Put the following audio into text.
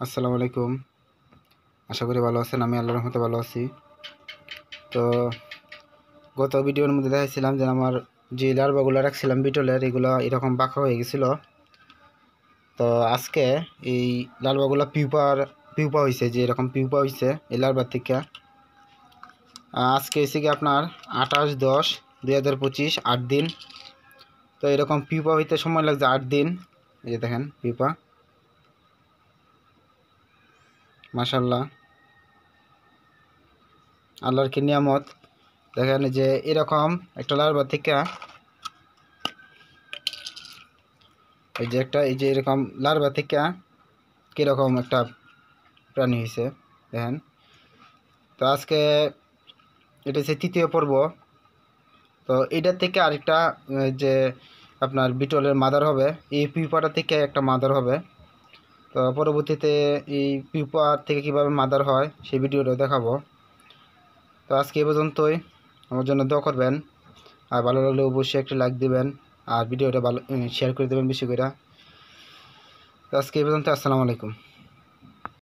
আসসালামু আলাইকুম। আশা করি ভালো আছেন। আমি আল্লাহর রহমতে ভালো আছি। তো গত ভিডিওর মধ্যে দেখাইছিলাম যে আমার যে লার্ভাগুলো রাখছিলাম বিটলের, এগুলো এরকম বাঁকা হয়ে গেছিলো। তো আজকে এই লার্ভাগুলো পিউপা হয়েছে, যে এরকম পিউপা হয়েছে এই লার্ভার থেকে। আজকে এসে কি আপনার 28/10/2025, 8 দিন। তো এরকম পিউপা হইতে সময় লাগছে 8 দিন। এই যে দেখেন পিউপা, মাশাল্লাহ, আল্লাহর কি নিয়ামত। দেখেন যে এরকম একটা লার্ভা থেকে এই যে এরকম লার্ভা থেকে কীরকম একটা প্রাণী হয়েছে দেখেন। তো আজকে এটা হচ্ছে 3য় পর্ব। তো এটার থেকে আরেকটা যে আপনার বিটলের মাদার হবে, এই পিউপাটা থেকে একটা মাদার হবে। তো পরবর্তীতে এই পিউপার থেকে কিভাবে মাদার হয় সেই ভিডিওটা দেখাবো। তো আজকে এ পর্যন্তই। আমার জন্য দোয়া করবেন, আর ভালো লাগলে অবশ্যই একটা লাইক দিবেন, আর ভিডিওটা ভালো শেয়ার করে দেবেন বেশি করে। তো আজকে এই পর্যন্ত। আসসালামু আলাইকুম।